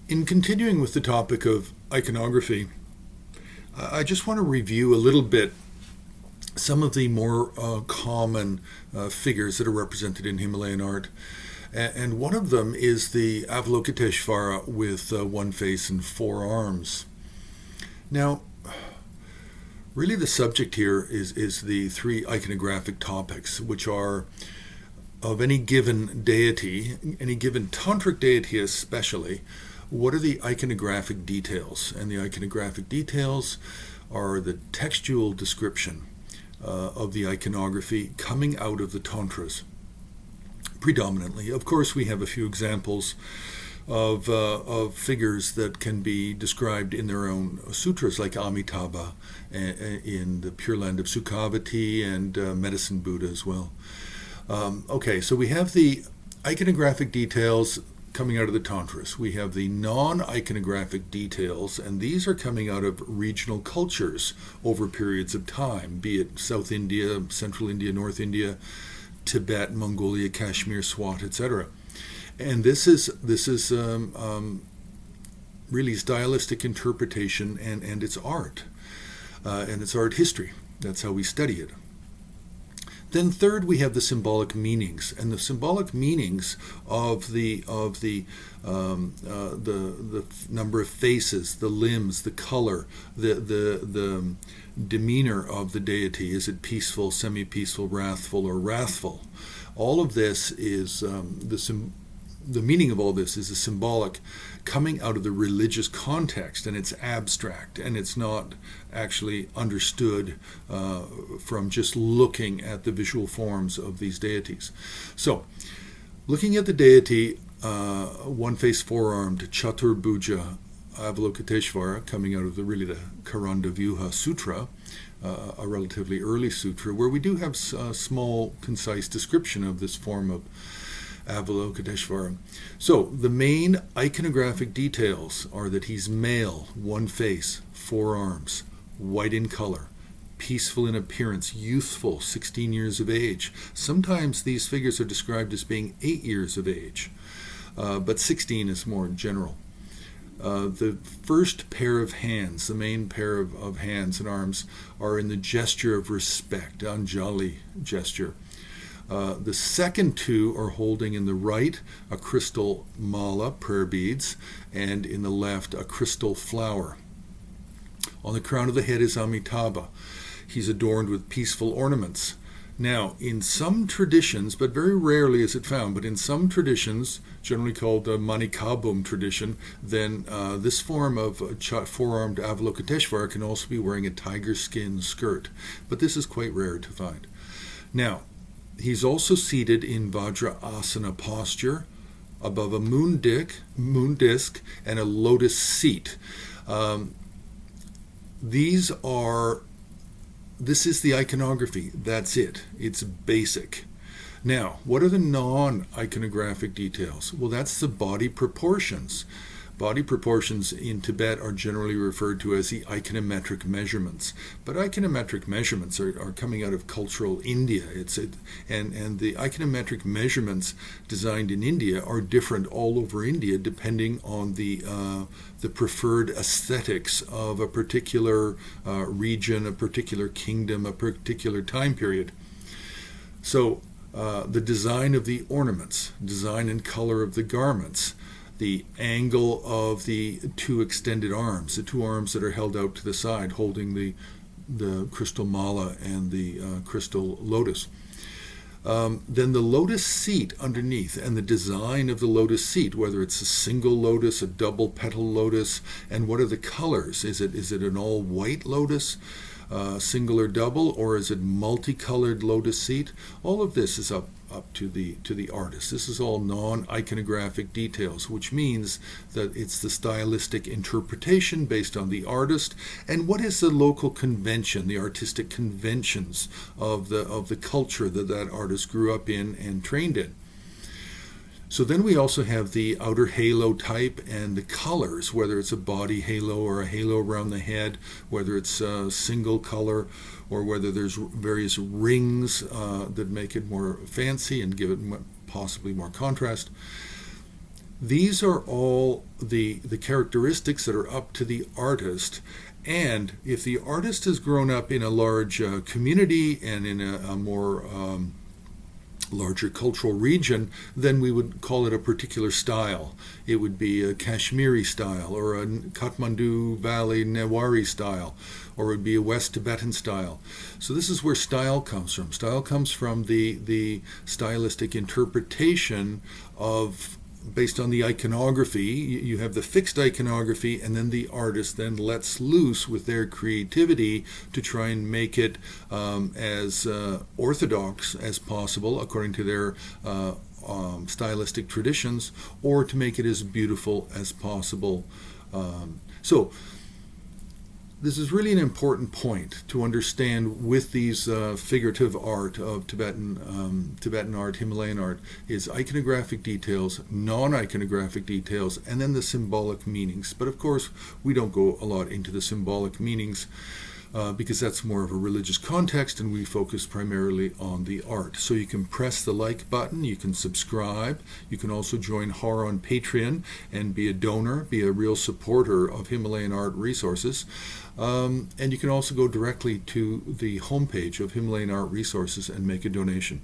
In continuing with the topic of iconography, I just want to review a little bit some of the more common figures that are represented in Himalayan art. And one of them is the Avalokiteshvara with one face and four arms. Now, really the subject here is the three iconographic topics, which are of any given deity, any given tantric deity especially. What are the iconographic details? And the iconographic details are the textual description of the iconography coming out of the tantras, predominantly. Of course, we have a few examples of figures that can be described in their own sutras, like Amitabha in the Pure Land of Sukhavati and Medicine Buddha as well. Okay, so we have the iconographic details coming out of the tantras. We have the non-iconographic details, and these are coming out of regional cultures over periods of time, be it South India, Central India, North India, Tibet, Mongolia, Kashmir, Swat, etc. And this is really stylistic interpretation and it's art, and it's art history. That's how we study it. Then third, we have the symbolic meanings, and the symbolic meanings of the number of faces, the limbs, the color, the demeanor of the deity. Is it peaceful, semi-peaceful, wrathful, or wrathful? All of this is the meaning of all this is a symbolic coming out of the religious context, and it's abstract, and it's not actually understood from just looking at the visual forms of these deities. So, looking at the deity, one face four-armed, Chaturbhuja, Avalokiteshvara, coming out of the Karanda Vyuha Sutra, a relatively early sutra, where we do have a small, concise description of this form of Avalokiteshvara. So, the main iconographic details are that he's male, one face, four arms, white in color, peaceful in appearance, youthful, 16 years of age. Sometimes these figures are described as being 8 years of age, but 16 is more general. The first pair of hands, the main pair of hands and arms, are in the gesture of respect, Anjali gesture. The second two are holding in the right a crystal mala, prayer beads, and in the left a crystal flower. On the crown of the head is Amitabha. He's adorned with peaceful ornaments. Now, in some traditions, but very rarely is it found, but in some traditions, generally called the Manikabum tradition, then this form of four-armed Avalokiteshvara can also be wearing a tiger skin skirt. But this is quite rare to find. Now, he's also seated in Vajrasana posture above a moon disk, and a lotus seat. This is the iconography. That's it. It's basic. Now, what are the non-iconographic details? Well, that's the body proportions. Body proportions in Tibet are generally referred to as the iconometric measurements. But iconometric measurements are coming out of cultural India. And the iconometric measurements designed in India are different all over India depending on the preferred aesthetics of a particular region, a particular kingdom, a particular time period. So the design of the ornaments, design and color of the garments, the angle of the two extended arms, the two arms that are held out to the side holding the crystal mala and the crystal lotus. Then the lotus seat underneath, and the design of the lotus seat, whether it's a single lotus, a double petal lotus, and what are the colors? Is it an all white lotus, single or double, or is it multicolored lotus seat? All of this is up to the artist. This is all non-iconographic details, which means that it's the stylistic interpretation based on the artist and what is the local convention, the artistic conventions of the culture that artist grew up in and trained in. So then we also have the outer halo type and the colors, whether it's a body halo or a halo around the head, whether it's a single color or whether there's various rings that make it more fancy and give it possibly more contrast. These are all the characteristics that are up to the artist. And if the artist has grown up in a large community and in a more larger cultural region, then we would call it a particular style. It would be a Kashmiri style, or a Kathmandu Valley Newari style, or it would be a West Tibetan style. So this is where style comes from. Style comes from the stylistic interpretation of, based on the iconography. You have the fixed iconography, and then the artist then lets loose with their creativity to try and make it as orthodox as possible according to their stylistic traditions, or to make it as beautiful as possible. So this is really an important point to understand with these figurative art of Tibetan art, Himalayan art, is iconographic details, non-iconographic details, and then the symbolic meanings. But of course, we don't go a lot into the symbolic meanings because that's more of a religious context, and we focus primarily on the art. So you can press the like button, you can subscribe, you can also join HAR on Patreon and be a donor, be a real supporter of Himalayan art resources. And you can also go directly to the homepage of Himalayan Art Resources and make a donation.